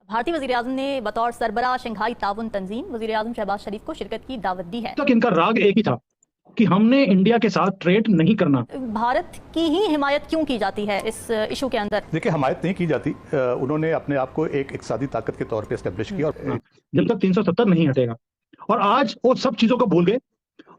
भारतीय वज़ीर-ए-आज़म ने बतौर सरबराह शंघाई ताउन तंजीम वज़ीर-ए-आज़म शहबाज शरीफ को शिरकत की दावत दी है। तक इनका राग एक ही था कि हमने इंडिया के साथ ट्रेड नहीं करना। भारत की ही हिमायत क्यों की जाती है इस इशू के अंदर? देखिए, हिमायत नहीं की जाती। उन्होंने अपने आप को एक इकसादी ताकत के तौर पे एस्टेब्लिश किया और जब तक 370 नहीं हटेगा, और आज वो सब चीजों को भूल गए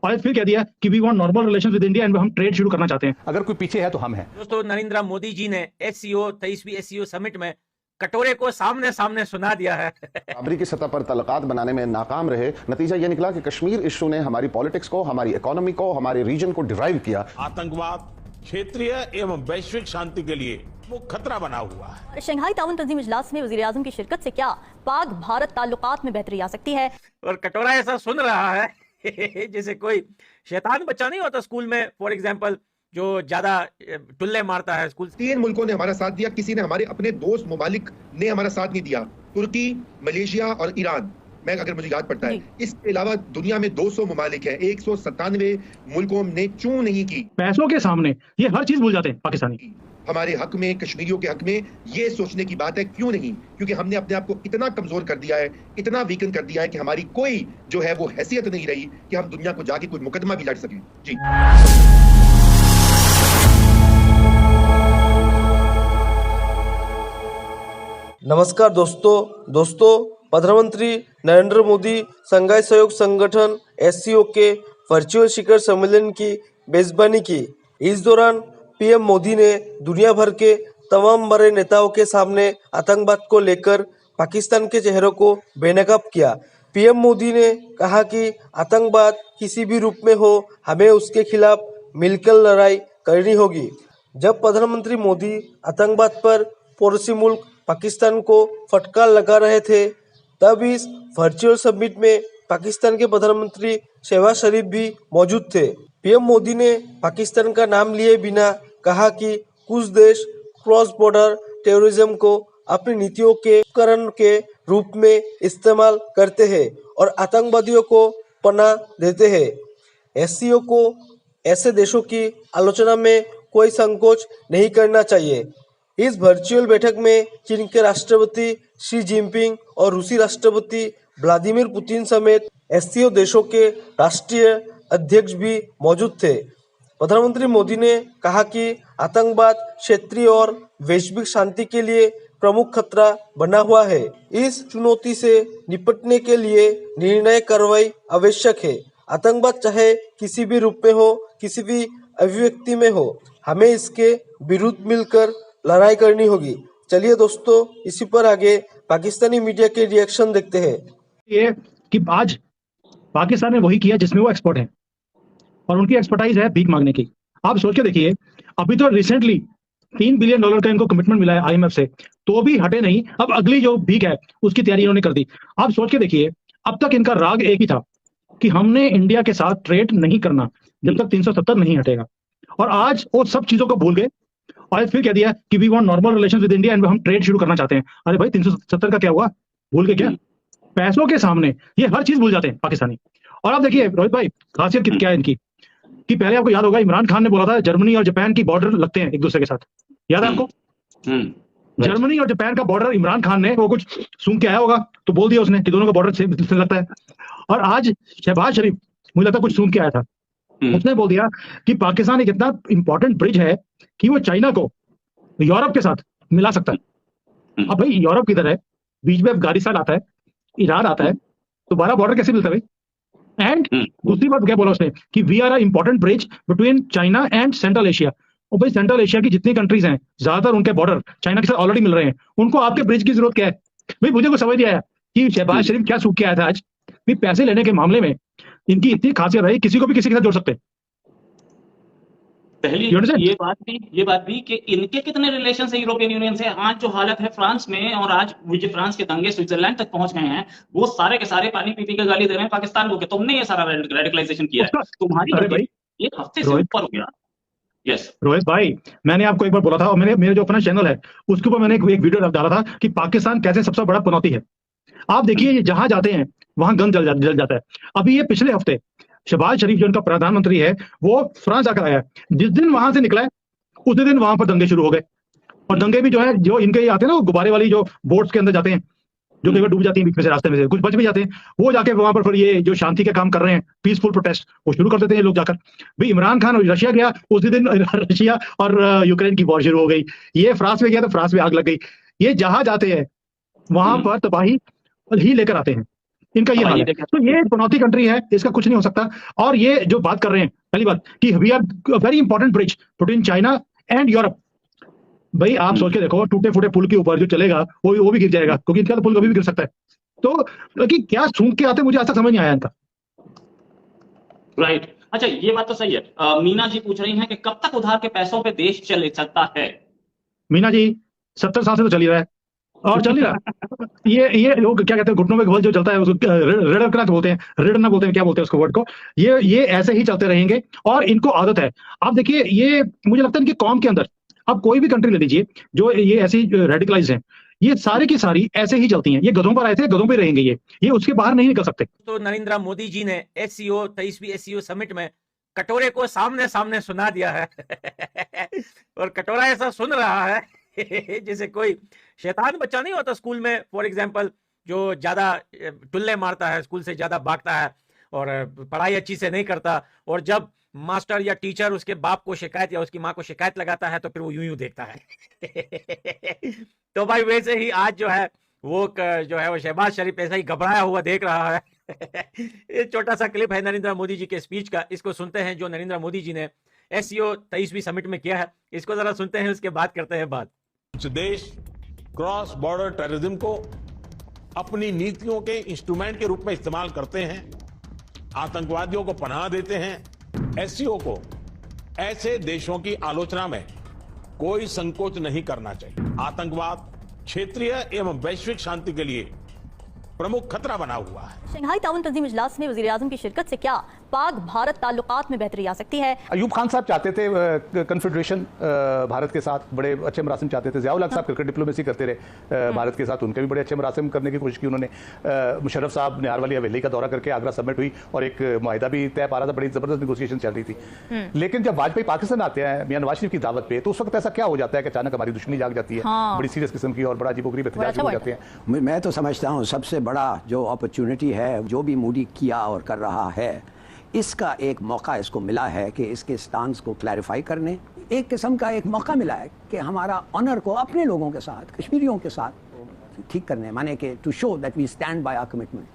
और फिर कह दिया कि we want normal relations with India and हम ट्रेड शुरू करना चाहते हैं। अगर कोई पीछे है तो हम हैं। दोस्तों, नरेंद्र मोदी जी ने एससीओ 23वीं एससीओ समिट में कटोरे को सामने सामने सुना दिया है। बराबरी की सतह पर तलकात बनाने में नाकाम रहे। नतीजा यह निकला कि कश्मीर इशू ने हमारी पॉलिटिक्स को, हमारी इकोनॉमी को, हमारे रीजन को डिराइव किया। आतंकवाद क्षेत्रीय एवं वैश्विक शांति के लिए वो खतरा बना हुआ है। शंघाई ताउन तंजीम इजलास में वज़ीर-ए-आज़म की शिरकत से क्या पाक भारत ताल्लुकात में बेहतरी आ सकती है? और कटोरा ऐसा सुन रहा है जैसे कोई शैतान बच्चा नहीं होता स्कूल में, फॉर एग्जाम्पल, जो ज्यादा टुल्ले मारता है स्कूल। 3 मुल्कों ने हमारा साथ दिया, किसी ने हमारे अपने दोस्त ममालिक ने हमारा साथ नहीं दिया। तुर्की, मलेशिया और ईरान, मैं अगर मुझे याद पड़ता है। इसके अलावा दुनिया में 200 ममालिक हैं, 197 मुल्कों ने चूं नहीं की। पैसों के सामने ये हर चीज भूल जाते हैं पाकिस्तानी। हमारे हक में, कश्मीरियों के हक में ये सोचने की बात है, क्यों नहीं? क्योंकि हमने अपने आप को इतना कमजोर कर दिया है, इतना वीकन कर दिया है कि हमारी कोई जो है वो हैसियत नहीं रही कि हम दुनिया को जाके कोई मुकदमा भी लड़ सकें। जी नमस्कार दोस्तों, प्रधानमंत्री नरेंद्र मोदी शंघाई सहयोग संगठन एससीओ के वर्चुअल शिखर सम्मेलन की मेजबानी की। इस दौरान पीएम मोदी ने दुनिया भर के तमाम बड़े नेताओं के सामने आतंकवाद को लेकर पाकिस्तान के चेहरों को बेनकाब किया। पीएम मोदी ने कहा कि आतंकवाद किसी भी रूप में हो, हमें उसके खिलाफ मिलकर लड़ाई करनी होगी। जब प्रधानमंत्री मोदी आतंकवाद पर पड़ोसी मुल्क पाकिस्तान को फटकार लगा रहे थे, तब इस वर्चुअल समिट में पाकिस्तान के प्रधानमंत्री शहबाज शरीफ भी मौजूद थे। पीएम मोदी ने पाकिस्तान का नाम लिए बिना कहा कि कुछ देश क्रॉस बॉर्डर टेररिज्म को अपनी नीतियों के उपकरण के रूप में इस्तेमाल करते हैं और आतंकवादियों को पनाह देते हैं। एससीओ को ऐसे देशों की आलोचना में कोई संकोच नहीं करना चाहिए। इस वर्चुअल बैठक में चीन के राष्ट्रपति शी जिनपिंग और रूसी राष्ट्रपति व्लादिमीर पुतिन समेत एससीओ देशों के राष्ट्रीय अध्यक्ष भी मौजूद थे। प्रधानमंत्री मोदी ने कहा कि आतंकवाद क्षेत्रीय और वैश्विक शांति के लिए प्रमुख खतरा बना हुआ है। इस चुनौती से निपटने के लिए निर्णायक कार्रवाई आवश्यक है। आतंकवाद चाहे किसी भी रूप में हो, किसी भी अभिव्यक्ति में हो, हमें इसके विरुद्ध मिलकर लड़ाई करनी होगी। चलिए दोस्तों, इसी पर आगे पाकिस्तानी मीडिया के रिएक्शन देखते हैं। ये कि आज पाकिस्तान ने वही किया जिसमें वो एक्सपर्ट है और उनकी एक्सपर्टाइज है भीख मांगने की। आप सोच के देखिए, अभी तो रिसेंटली $3 बिलियन का इनको कमिटमेंट मिला है आईएमएफ से, तो भी हटे नहीं। अब अगली जो भीख है उसकी तैयारी इन्होंने कर दी। आप सोच के देखिए, अब तक इनका राग एक ही था कि हमने इंडिया के साथ ट्रेड नहीं करना जब तक 370 नहीं हटेगा, और आज वो सब चीजों को भूल गए और फिर कह दिया कि we want normal relations with India and हम ट्रेड शुरू करना चाहते हैं। अरे भाई, 370 का क्या हुआ? भूल के क्या? पैसों के सामने ये हर चीज भूल जाते हैं पाकिस्तानी। और आप देखिए रोहित भाई, खासियत क्या है इनकी कि पहले आपको याद होगा इमरान खान ने बोला था जर्मनी और जापान की बॉर्डर लगते हैं एक दूसरे के साथ, याद है आपको? जर्मनी और जापान का बॉर्डर इमरान खान ने वो कुछ सूंघ के आया होगा तो बोल दिया उसने कि दोनों का बॉर्डर से लगता है। और आज शहबाज शरीफ, मुझे लगता है कुछ सूंघ के आया था, उसने बोल दिया कि पाकिस्तान एक इतना इंपॉर्टेंट ब्रिज है कि वो चाइना को यूरोप के साथ मिला सकता है। अब भाई यूरोप किधर है? बीच में अफगानिस्तान आता है, ईरान आता है, तो 12 बॉर्डर कैसे मिलता है भाई? एंड दूसरी बात क्या बोला उसने कि we are a important bridge between China and Central Asia. और भाई सेंट्रल एशिया की जितनी कंट्रीज हैं, ज्यादातर उनके बॉर्डर चाइना के साथ ऑलरेडी मिल रहे हैं। उनको आपके ब्रिज की जरूरत क्या है भाई? मुझे कुछ समझ नहीं आया कि शहबाज शरीफ क्या सूख के आया था आज। भाई पैसे लेने के मामले में इनकी इतनी खासियत है, किसी को भी किसी के साथ जोड़ सकते हैं। पहली ये बात भी कि इनके कितने रिलेशन है यूरोपियन यूनियन से। आज जो हालत है फ्रांस में, और आज जो फ्रांस के दंगे स्विट्जरलैंड तक पहुंच गए हैं, वो सारे के सारे पानी पी के गाली दे रहे हैं पाकिस्तान को कि तुमने ये सारा रेडिकलाइजेशन किया है, तुम्हारी एक हफ्ते से ऊपर हो गया। यस रोहित भाई, मैंने आपको एक बार बोला था, और मेरे जो अपना चैनल है उसके ऊपर मैंने एक वीडियो डाला था कि पाकिस्तान कैसे सबसे बड़ा पनौती है। आप देखिए, ये जहां जाते हैं वहां गन जल जाता है। अभी ये पिछले हफ्ते शहबाज शरीफ जो उनका प्रधानमंत्री है, वो फ्रांस आकर आया, जिस दिन वहां से निकला है उसी दिन वहां पर दंगे शुरू हो गए। और दंगे भी जो है, जो इनके आते हैं ना, वो गुब्बारे वाली जो बोट्स के अंदर जाते हैं, जो कई बार डूब जाती हैं बीच में से, रास्ते में से कुछ बच भी जाते हैं, वो जाके वहां पर फिर ये जो शांति के काम कर रहे हैं, पीसफुल प्रोटेस्ट, वो शुरू कर देते हैं लोग जाकर। भाई इमरान खान रशिया गया, उसी दिन रशिया और यूक्रेन की वॉर शुरू हो गई। ये फ्रांस में गया तो फ्रांस में आग लग गई। ये जहां जाते हैं वहां पर तबाही ही लेकर आते हैं, इनका ये हाल है। तो ये पनौती कंट्री है, इसका कुछ नहीं हो सकता। और ये जो बात कर रहे हैं, पहली बात कि we are very important bridge between China and Europe. भाई आप सोच के देखो, टूटे फूटे पुल के ऊपर जो चलेगा वो भी गिर जाएगा, क्योंकि इनका तो पुल कभी भी गिर सकता है। तो कि क्या सूंघ के आते, मुझे आज तक समझ नहीं आया इनका। राइट, अच्छा ये बात तो सही है। मीना जी पूछ रही हैं कि कब तक उधार के पैसों पे देश चल सकता है। मीना जी 70 साल से तो चल ही रहा है और चल ही रहा। ये लोग क्या कहते हैं, घुटनों में बल जो चलता है उसको ऋण बोलते हैं, ऋण ना बोलते हैं, क्या बोलते हैं उसको वर्ड को। ये ऐसे ही चलते रहेंगे और इनको आदत है। आप देखिए, ये मुझे लगता है इनकी कौम के अंदर, आप कोई भी कंट्री ले लीजिए जो ये ऐसी रेडिकलाइज हैं, ये सारी की सारी ऐसे ही चलती हैं। ये गधों पर आए थे, गधों पे रहेंगे, ये उसके बाहर नहीं निकल सकते। तो नरेंद्र मोदी जी ने एससीओ 23वीं एससीओ समिट में कटोरे को सामने सामने सुना दिया है और कटोरा ऐसा सुन रहा है जैसे कोई शैतान बच्चा नहीं होता स्कूल में, फॉर एग्जाम्पल, जो ज्यादा टुल्ले मारता है, स्कूल से ज्यादा भागता है और पढ़ाई अच्छी से नहीं करता, और जब मास्टर या टीचर उसके बाप को शिकायत या उसकी माँ को शिकायत लगाता है तो फिर वो यूं यूं देखता है तो भाई वैसे ही आज जो है वो शहबाज शरीफ ऐसा ही घबराया हुआ देख रहा है ये छोटा सा क्लिप है नरेंद्र मोदी जी के स्पीच का, इसको सुनते हैं जो नरेंद्र मोदी जी ने एससीओ 23वीं समिट में किया है। इसको जरा सुनते हैं, उसके बाद करते हैं बात। देश क्रॉस बॉर्डर टेररिज्म को अपनी नीतियों के इंस्ट्रूमेंट के रूप में इस्तेमाल करते हैं, आतंकवादियों को पनाह देते हैं। एससीओ को ऐसे देशों की आलोचना में कोई संकोच नहीं करना चाहिए। आतंकवाद क्षेत्रीय एवं वैश्विक शांति के लिए प्रमुख खतरा बना हुआ है। शंघाई ताउन तंजीम इजलास में वज़ीर आज़म की शिरकत से क्या पाक भारत ताल्लुकात में बेहतरी आ सकती है? अयूब खान साहब चाहते थे कन्फेडरेशन भारत के साथ, बड़े अच्छे मरासिम चाहते थे। ज़ियाउल हक साहब क्रिकेट डिप्लोमेसी करते रहे भारत के साथ, उनके भी बड़े अच्छे मरासिम करने की कोशिश की उन्होंने। मुशर्रफ साहब ने निहार वाली हवेली का दौरा करके आगरा समिट हुई और एक माहिदा भी तय पा रहा था, बड़ी जबरदस्त नेगोशिएशन चल रही थी। लेकिन जब वाजपेयी पाकिस्तान आते हैं मियां नवाज शरीफ की दावत पे, तो उस वक्त ऐसा क्या हो जाता है कि अचानक हमारी दुश्मनी जाग जाती है, बड़ी सीरियस किस्म की, और बड़ा अजीबोगरीब एहतजाज हो जाते हैं। मैं तो समझता हूँ सबसे बड़ा जो अपॉर्चुनिटी है, जो भी मोदी किया और कर रहा है, इसका एक मौका इसको मिला है कि इसके स्टांस को क्लैरिफाई करने, एक किस्म का एक मौका मिला है कि हमारा ऑनर को अपने लोगों के साथ, कश्मीरियों के साथ ठीक करने, माने कि to show that we stand by our commitment.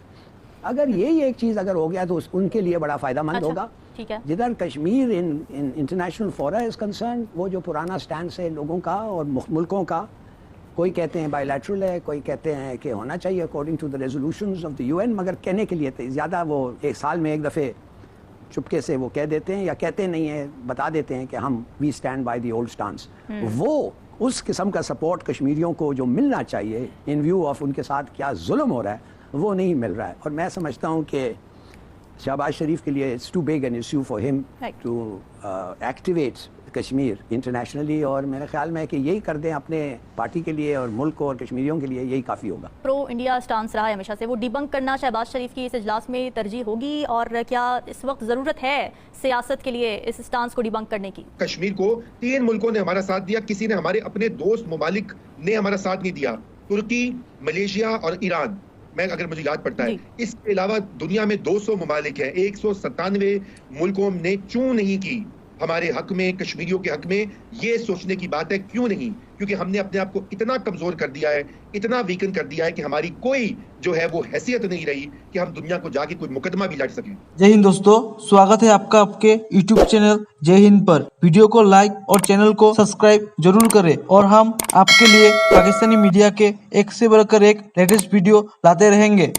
अगर यही एक चीज़ अगर हो गया तो उनके लिए बड़ा फ़ायदामंद होगा। ठीक है। जिधर कश्मीर इन इंटरनेशनल फोरा इज़ कंसर्न, वो जो पुराना स्टैंड है लोगों का और मुल्कों का, कोई कहते हैं बायलैटरल है, कोई कहते हैं कि होना चाहिए according to the resolutions of the UN, मगर कहने के लिए ज़्यादा वो एक साल में एक दफ़े चुपके से वो कह देते हैं, या कहते नहीं है, बता देते हैं कि हम we stand by the old stance. वो उस किस्म का सपोर्ट कश्मीरियों को जो मिलना चाहिए इन व्यू ऑफ उनके साथ क्या जुल्म हो रहा है, वो नहीं मिल रहा है। और मैं समझता हूँ कि शहबाज शरीफ के लिए it's too big an issue for him to activate Kashmir internationally, और मेरे ख्याल में कि यही कर दें अपने पार्टी के लिए और मुल्क और कश्मीरियों के लिए, यही काफ़ी होगा। प्रो इंडिया स्टांस रहा है हमेशा से, वो डिबंक करना शहबाज शरीफ की इस इजलास में तरजीह होगी, और क्या इस वक्त ज़रूरत है सियासत के लिए इस स्टांस को डिबंक करने की? कश्मीर को 3 मुल्कों ने हमारा साथ दिया, किसी ने हमारे अपने दोस्त ममालिक ने हमारा साथ नहीं दिया, तुर्की, मलेशिया और ईरान, मैं अगर मुझे याद पड़ता है। इसके अलावा दुनिया में 200 ममालिक हैं, 197 मुल्कों ने चूं नहीं की हमारे हक में, कश्मीरियों के हक में। ये सोचने की बात है, क्यों नहीं? क्योंकि हमने अपने आप को इतना कमजोर कर दिया है, इतना वीकन कर दिया है कि हमारी कोई जो है वो हैसियत नहीं रही कि हम दुनिया को जाके कोई मुकदमा भी लड़ सकें। जय हिंद दोस्तों, स्वागत है आपका आपके यूट्यूब चैनल जय हिंद पर। वीडियो को लाइक और चैनल को सब्सक्राइब जरूर करें, और हम आपके लिए पाकिस्तानी मीडिया के एक से बढ़कर एक लेटेस्ट वीडियो लाते रहेंगे।